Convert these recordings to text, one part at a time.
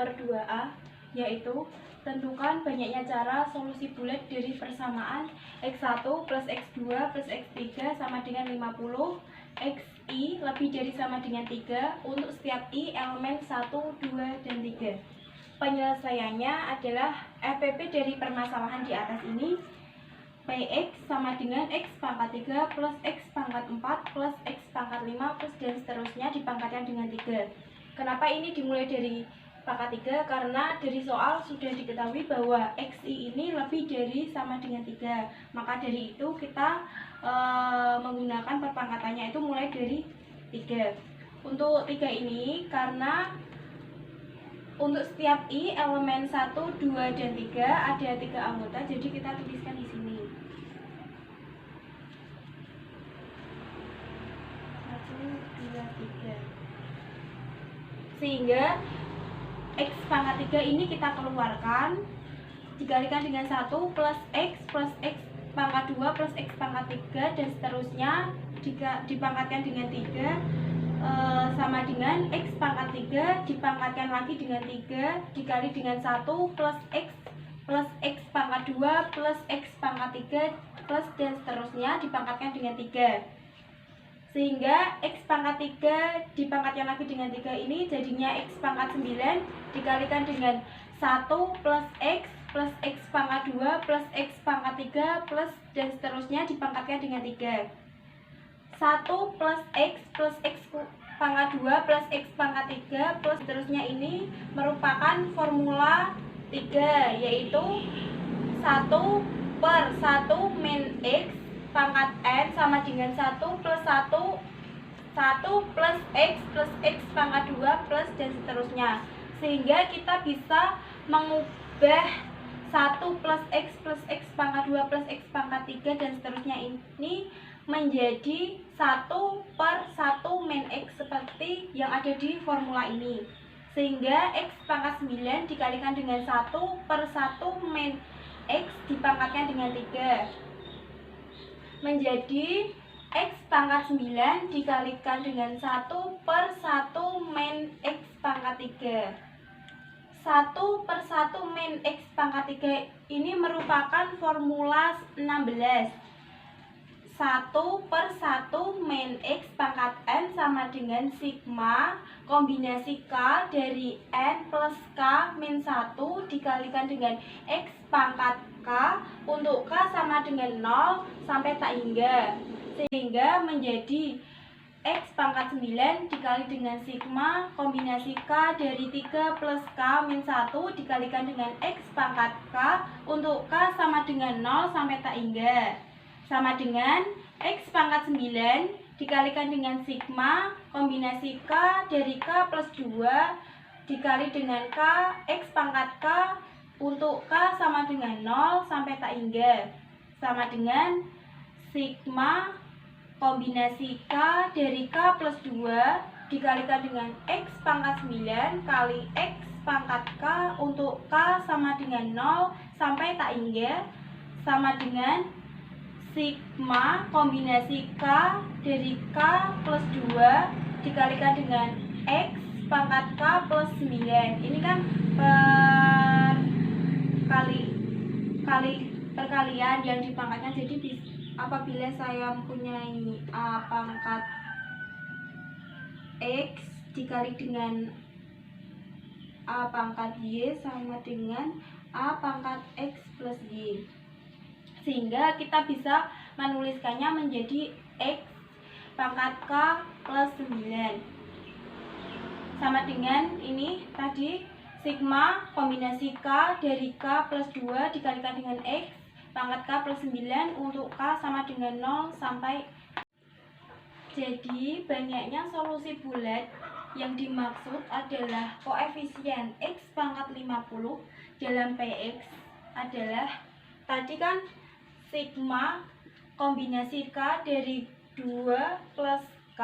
nomor 2A, yaitu tentukan banyaknya cara solusi bulat dari persamaan X1 plus X2 plus X3 sama dengan 50, XI lebih dari sama dengan 3 untuk setiap I elemen 1, 2, dan 3. Penyelesaiannya adalah FPP dari permasalahan di atas ini, Px sama dengan X pangkat 3 plus X pangkat 4 plus X pangkat 5 plus dan seterusnya dipangkatkan dengan 3. Kenapa ini dimulai dari pangkat 3? Karena dari soal sudah diketahui bahwa XI ini lebih dari sama dengan 3. Maka dari itu kita menggunakan perpangkatannya itu mulai dari 3. Untuk 3 ini karena untuk setiap I elemen 1, 2, dan 3 ada 3 anggota, jadi kita tuliskan di sini. 1, 2, 3. Sehingga X pangkat 3 ini kita keluarkan, dikalikan dengan 1 plus X pangkat 2 plus X pangkat 3 dan seterusnya dipangkatkan dengan 3 sama dengan X pangkat 3 dipangkatkan lagi dengan 3 dikali dengan 1 plus X pangkat 2 plus X pangkat 3 plus dan seterusnya dipangkatkan dengan 3. Sehingga X pangkat 3 dipangkatkan lagi dengan 3 ini jadinya X pangkat 9 dikalikan dengan 1 plus X pangkat 2 plus X pangkat 3 plus dan seterusnya dipangkatkan dengan 3. 1 plus X pangkat 2 plus X pangkat 3 plus seterusnya ini merupakan formula 3, yaitu 1 per 1 min X pangkat N sama dengan 1 plus 1 plus X pangkat 2 plus dan seterusnya. Sehingga kita bisa mengubah 1 plus X pangkat 2 plus X pangkat 3 dan seterusnya ini menjadi 1 per 1 min X seperti yang ada di formula ini. Sehingga X pangkat 9 dikalikan dengan 1 per 1 min X dipangkatkan dengan 3 menjadi X pangkat 9 dikalikan dengan 1 per 1 min X pangkat 3. 1 per 1 min X pangkat 3 ini merupakan formula 16. 1 per 1 min X pangkat N sama dengan sigma kombinasi K dari N plus K min 1 dikalikan dengan X pangkat K untuk K sama dengan 0 sampai tak hingga. Sehingga menjadi X pangkat 9 dikali dengan sigma kombinasi K dari 3 plus K min 1 dikalikan dengan X pangkat K untuk K sama dengan 0 sampai tak hingga. Sama dengan X pangkat 9 dikalikan dengan sigma kombinasi K dari K plus 2 dikali dengan K X pangkat K untuk K sama dengan 0 sampai tak hingga. Sama dengan sigma kombinasi K dari K plus 2 dikalikan dengan X pangkat 9 kali X pangkat K untuk K sama dengan 0 sampai tak hingga. Sama dengan sigma kombinasi K dari K plus 2 dikalikan dengan X pangkat K plus 9. Ini kan perkalian yang dipangkatkan, jadi apabila saya mempunyai A pangkat X dikali dengan A pangkat Y sama dengan A pangkat X plus Y. Sehingga kita bisa menuliskannya menjadi X pangkat K plus 9 sama dengan ini tadi sigma kombinasi K dari K plus 2 dikalikan dengan X pangkat K plus 9 untuk K sama dengan 0 sampai. Jadi banyaknya solusi bulat yang dimaksud adalah koefisien X pangkat 50 dalam Px adalah tadi kan sigma kombinasi K dari 2 plus K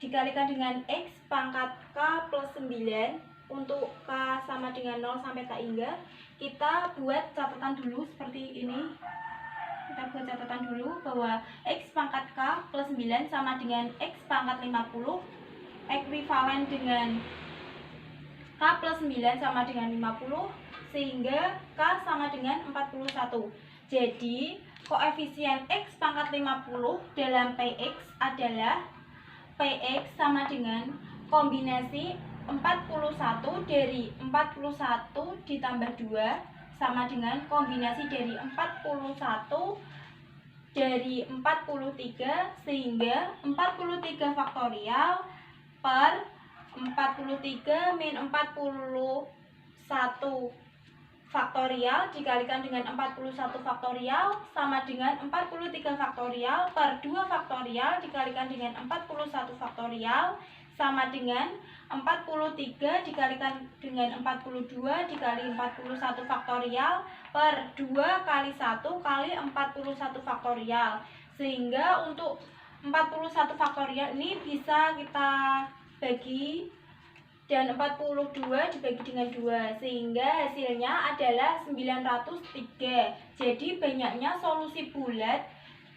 dikalikan dengan X pangkat K plus 9 untuk K sama dengan 0 sampai tak hingga. Kita buat catatan dulu seperti ini. Kita buat catatan dulu bahwa X pangkat K plus 9 sama dengan X pangkat 50 ekuivalen dengan K plus 9 sama dengan 50, sehingga K sama dengan 41. Jadi, koefisien X pangkat 50 dalam Px adalah Px sama dengan kombinasi 41 dari 41 ditambah 2 sama dengan kombinasi dari 41 dari 43, sehingga 43 faktorial per 43 min 41 faktorial dikalikan dengan 41 faktorial sama dengan 43 faktorial per 2 faktorial dikalikan dengan 41 faktorial sama dengan 43 dikalikan dengan 42 dikali 41 faktorial per 2 kali 1 kali 41 faktorial. Sehingga untuk 41 faktorial ini bisa kita bagi dan 42 dibagi dengan 2, sehingga hasilnya adalah 903. Jadi banyaknya solusi bulat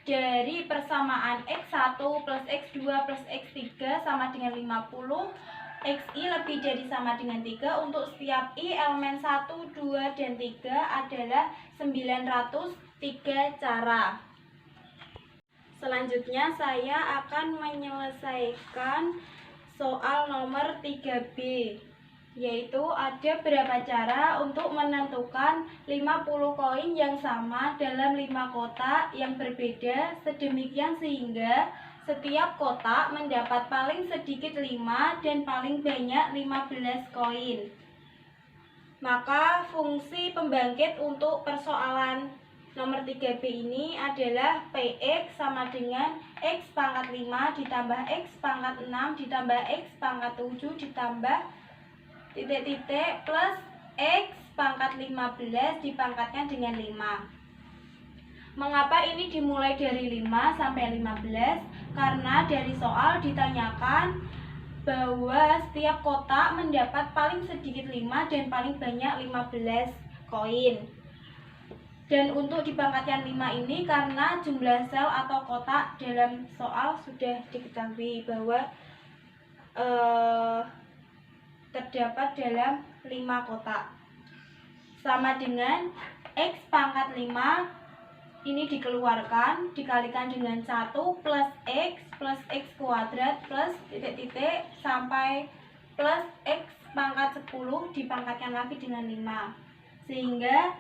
dari persamaan X1 plus X2 plus X3 sama dengan 50, XI lebih dari sama dengan 3 untuk setiap I elemen 1, 2, dan 3 adalah 903 cara. Selanjutnya saya akan menyelesaikan soal nomor 3B, yaitu ada berapa cara untuk menentukan 50 koin yang sama dalam 5 kotak yang berbeda sedemikian sehingga setiap kotak mendapat paling sedikit 5 dan paling banyak 15 koin. Maka fungsi pembangkit untuk persoalan nomor 3B ini adalah Px sama dengan X pangkat 5 ditambah X pangkat 6 ditambah X pangkat 7 ditambah titik-titik plus X pangkat 15 dipangkatkan dengan 5. Mengapa ini dimulai dari 5 sampai 15? Karena dari soal ditanyakan bahwa setiap kotak mendapat paling sedikit 5 dan paling banyak 15 koin. Dan untuk dipangkatkan 5 ini karena jumlah sel atau kotak dalam soal sudah diketahui bahwa terdapat dalam 5 kotak. Sama dengan X pangkat 5 ini dikeluarkan dikalikan dengan 1 plus X kuadrat plus titik-titik sampai plus X pangkat 10 dipangkatkan lagi dengan 5. Sehingga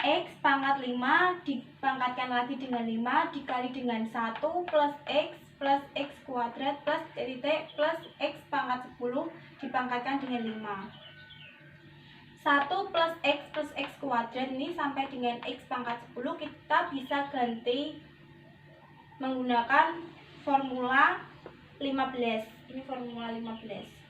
X pangkat 5 dipangkatkan lagi dengan 5 dikali dengan 1 plus X kuadrat plus titik plus X pangkat 10 dipangkatkan dengan 5. 1 plus X kuadrat ini sampai dengan X pangkat 10 kita bisa ganti menggunakan formula 15. Ini formula 15.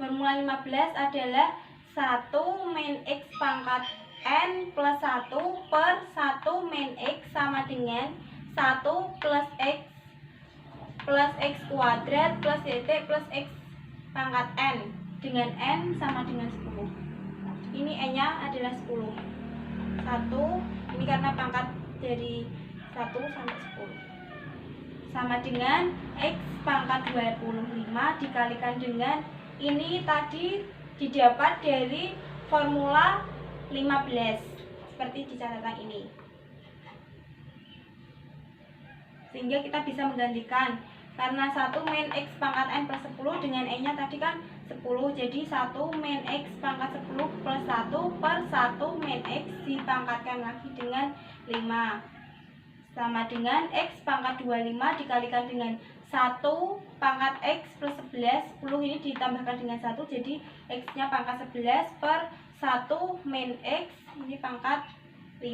Formula 15 adalah 1 min X pangkat N plus 1 per 1 min X sama dengan 1 plus X kuadrat plus titik plus X pangkat N dengan N sama dengan 10. Ini N-nya adalah 10. 1, ini karena pangkat dari 1 sampai 10. Sama dengan X pangkat 25 dikalikan dengan ini tadi didapat dari formula 15 seperti di catatan ini. Sehingga kita bisa menggantikan karena 1 min X pangkat N plus 10 dengan N-nya tadi kan 10. Jadi 1 min X pangkat 10 plus 1 per 1 min X dipangkatkan lagi dengan 5. Sama dengan X pangkat 25 dikalikan dengan 1 pangkat X plus 11, 10 ini ditambahkan dengan 1, jadi X-nya pangkat 11 per 1 min X, ini pangkat 5.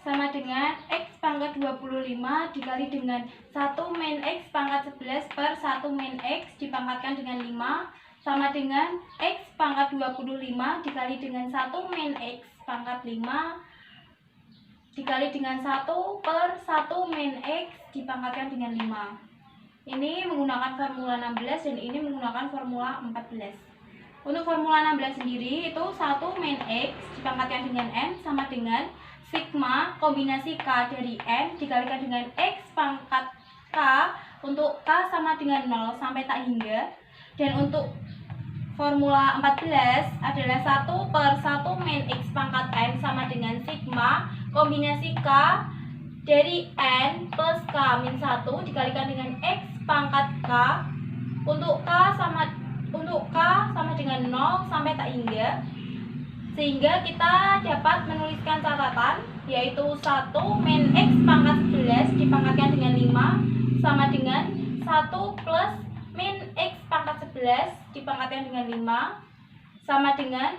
Sama dengan X pangkat 25 dikali dengan 1 min X pangkat 11 per 1 min X dipangkatkan dengan 5, sama dengan X pangkat 25 dikali dengan 1 min X pangkat 5 dikali dengan 1 per 1 min X dipangkatkan dengan 5. Ini menggunakan formula 16 dan ini menggunakan formula 14. Untuk formula 16 sendiri itu 1 min X dipangkatkan dengan N sama dengan sigma kombinasi K dari N dikalikan dengan X pangkat K untuk K sama dengan 0 sampai tak hingga. Dan untuk formula 14 adalah 1/1 min X pangkat N sama dengan sigma kombinasi K dari N plus K min 1 dikalikan dengan X pangkat K untuk K sama dengan 0 sampai tak hingga. Sehingga kita dapat menuliskan catatan, yaitu 1 min X pangkat 11 dipangkatkan dengan 5 sama dengan 1 plus min X pangkat 11 dipangkatkan dengan 5 sama dengan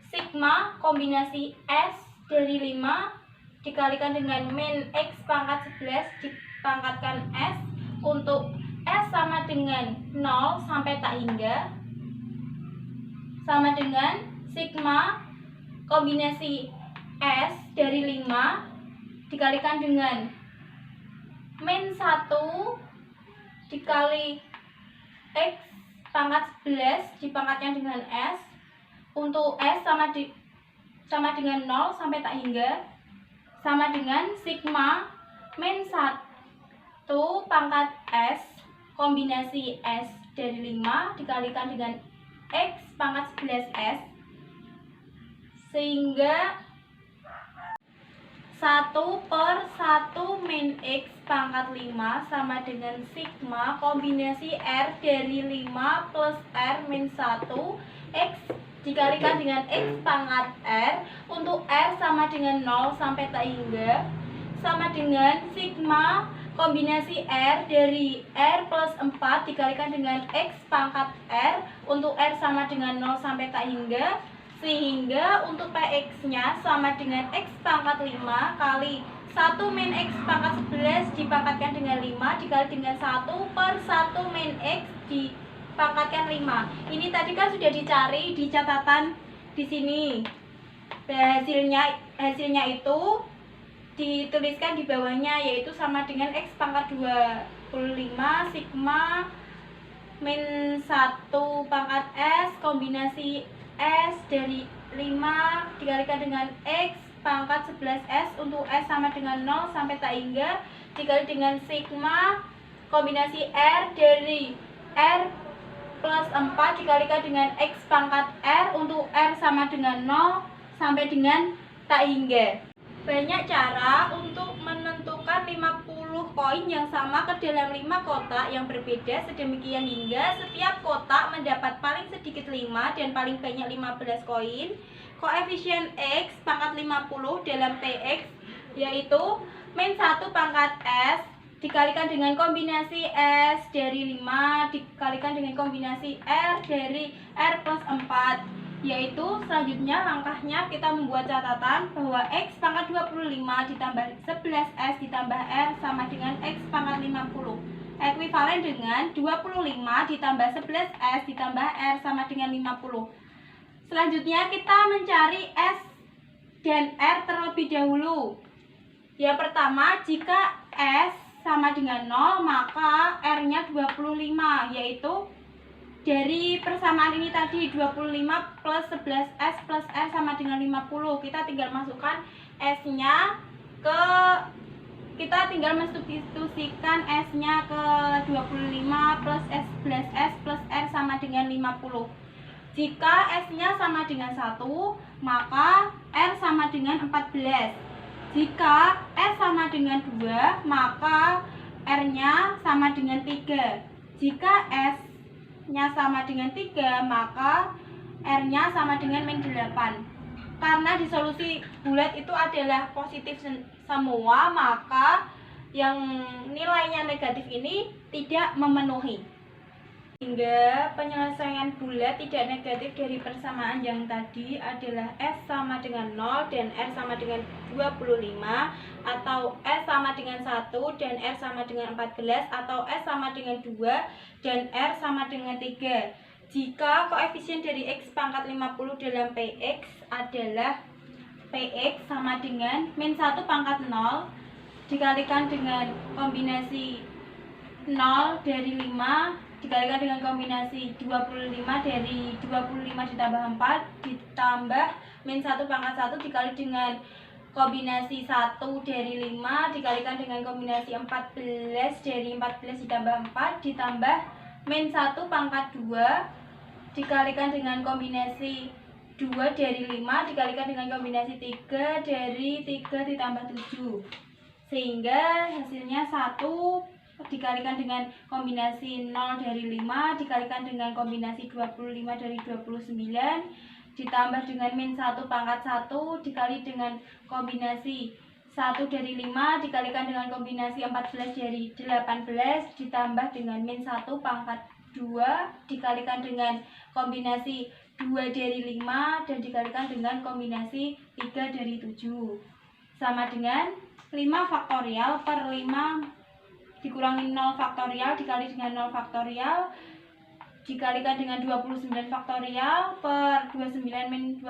sigma kombinasi S dari 5 dikalikan dengan min X pangkat 11 dipangkatkan S untuk S sama dengan 0 sampai tak hingga sama dengan sigma kombinasi S dari 5 dikalikan dengan min 1 dikali X pangkat 11 dipangkatkan dengan S untuk S sama dengan 0 sampai tak hingga sama dengan sigma min 1 pangkat S kombinasi S dari 5 dikalikan dengan X pangkat 11S, sehingga 1/1 min X pangkat 5 sama dengan sigma kombinasi R dari 5 plus R min 1 X dikalikan dengan X pangkat R untuk R sama dengan 0 sampai tak hingga sama dengan sigma kombinasi R dari R plus 4 dikalikan dengan X pangkat R untuk R sama dengan 0 sampai tak hingga, sehingga untuk PX-nya sama dengan X pangkat 5 kali 1 min X pangkat 11 dipangkatkan dengan 5 dikali dengan 1/1 min X dipangkatkan 5. Ini tadi kan sudah dicari di catatan di sini. Hasilnya itu dituliskan di bawahnya, yaitu sama dengan X pangkat 25 sigma min 1 pangkat S kombinasi S dari 5 dikalikan dengan X pangkat 11S untuk S sama dengan 0 sampai tak hingga dikali dengan sigma kombinasi R dari R plus 4 dikalikan dengan X pangkat R untuk R sama dengan 0 sampai dengan tak hingga. Banyak cara untuk menentukan 50 koin yang sama ke dalam 5 kotak yang berbeda sedemikian hingga setiap kotak mendapat paling sedikit 5 dan paling banyak 15 koin. Koefisien X pangkat 50 dalam PX yaitu min 1 pangkat S dikalikan dengan kombinasi S dari 5 dikalikan dengan kombinasi R dari R plus 4. Yaitu selanjutnya langkahnya kita membuat catatan bahwa X pangkat 25 ditambah 11S ditambah R sama dengan X pangkat 50 ekuivalen dengan 25 ditambah 11S ditambah R sama dengan 50. Selanjutnya kita mencari S dan R terlebih dahulu. Yang pertama, jika S sama dengan 0 maka R-nya 25, yaitu dari persamaan ini tadi 25 plus 11S plus R sama dengan 50. Kita tinggal masukkan S-nya kita tinggal mensubstitusikan S-nya ke 25 plus 11S plus R sama dengan 50. Jika S-nya sama dengan 1, maka R sama dengan 14. Jika S sama dengan 2, maka R-nya sama dengan 3. Jika S-nya sama dengan 3, maka R-nya sama dengan min 8. Karena di solusi bulat itu adalah positif semua, maka yang nilainya negatif ini tidak memenuhi. Hingga penyelesaian bulat tidak negatif dari persamaan yang tadi adalah S sama dengan 0 dan R sama dengan 25, atau S sama dengan 1 dan R sama dengan 14, atau S sama dengan 2 dan R sama dengan 3. Jika koefisien dari X pangkat 50 dalam PX adalah PX sama dengan min 1 pangkat 0 dikalikan dengan kombinasi 0 dari 5 dikalikan dengan kombinasi 25 dari 25 ditambah 4 ditambah min 1 pangkat 1 dikali dengan kombinasi 1 dari 5 dikalikan dengan kombinasi 14 dari 14 ditambah 4 ditambah min 1 pangkat 2 dikalikan dengan kombinasi 2 dari 5 dikalikan dengan kombinasi 3 dari 3 ditambah 7, sehingga hasilnya 1 dikalikan dengan kombinasi 0 dari 5 dikalikan dengan kombinasi 25 dari 29 ditambah dengan min 1 pangkat 1 dikali dengan kombinasi 1 dari 5 dikalikan dengan kombinasi 14 dari 18 ditambah dengan min 1 pangkat 2 dikalikan dengan kombinasi 2 dari 5 dan dikalikan dengan kombinasi 3 dari 7 sama dengan 5 faktorial per 5 dikurangi 0 faktorial dikali dengan 0 faktorial dikalikan dengan 29 faktorial per 29 min 25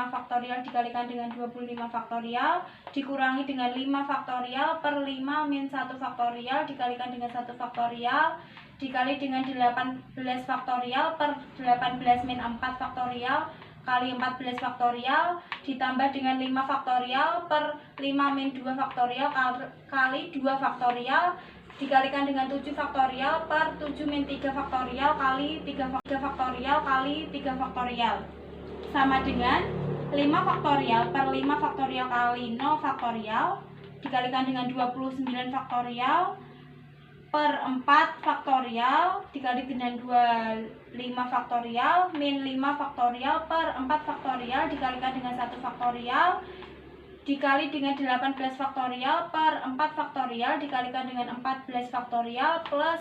faktorial dikalikan dengan 25 faktorial dikurangi dengan 5 faktorial per 5 min 1 faktorial dikalikan dengan 1 faktorial dikali dengan 18 faktorial per 18 min 4 faktorial kali 14 faktorial ditambah dengan 5 faktorial per 5 min 2 faktorial kali 2 faktorial dikalikan dengan 7 faktorial per 7 min 3 faktorial kali 3 faktorial kali 3 faktorial sama dengan 5 faktorial per 5 faktorial kali 0 faktorial dikalikan dengan 29 faktorial per 4 faktorial dikali dengan 25 faktorial min 5 faktorial per 4 faktorial dikalikan dengan 1 faktorial dikali dengan 18 faktorial per 4 faktorial dikalikan dengan 14 faktorial plus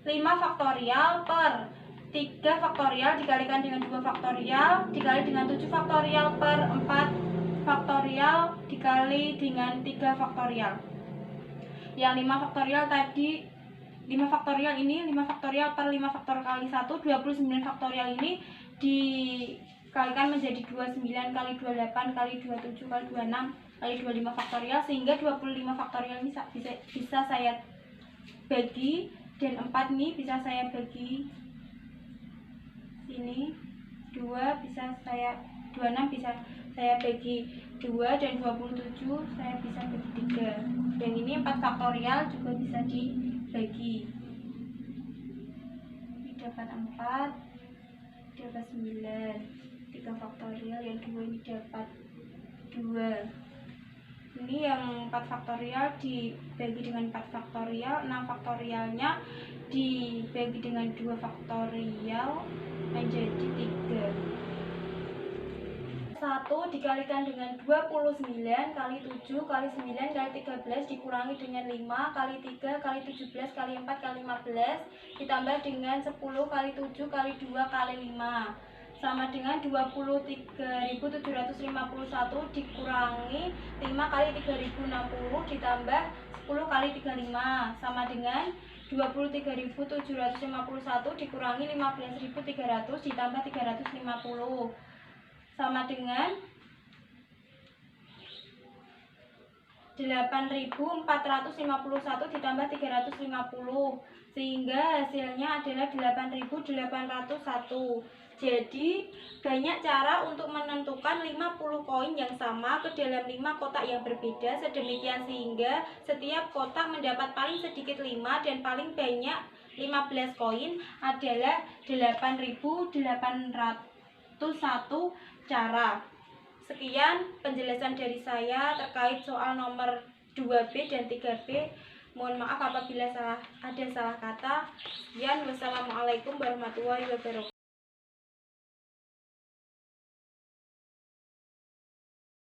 5 faktorial per 3 faktorial dikalikan dengan 2 faktorial dikali dengan 7 faktorial per 4 faktorial dikali dengan 3 faktorial. Yang 5 faktorial tadi 5 faktorial ini 5 faktorial per 5 faktor kali 1 29 faktorial ini dikalikan menjadi 29 kali 28 kali 27 kali 26 kali 25 faktorial sehingga 25 faktorial ini bisa saya bagi dan 4 ini bisa saya bagi sini 2 bisa saya 26 bisa saya bagi 2 dan 27 saya bisa bagi 3 dan ini 4 faktorial juga bisa dibagi ini dapat 4 dapat 9 3 faktorial yang 2 ini dapat 2 ini yang 4 faktorial dibagi dengan 4 faktorial 6 faktorialnya dibagi dengan 2 faktorial menjadi 3 1 dikalikan dengan 29 kali 7 kali 9 kali 13 dikurangi dengan 5 kali 3 kali 17 kali 4 kali 15 ditambah dengan 10 kali 7 kali 2 kali 5 sama dengan 23.751 dikurangi 5 kali 3.060 ditambah 10 kali 35 sama dengan 23.751 dikurangi 15.300 ditambah 350 sama dengan 8.451 ditambah 350 sehingga hasilnya adalah 8.801. Jadi banyak cara untuk menentukan 50 koin yang sama ke dalam 5 kotak yang berbeda sedemikian sehingga setiap kotak mendapat paling sedikit 5 dan paling banyak 15 koin adalah 8.801 cara. Sekian penjelasan dari saya terkait soal nomor 2B dan 3B. Mohon maaf apabila ada salah kata. Sekian, wassalamualaikum warahmatullahi wabarakatuh.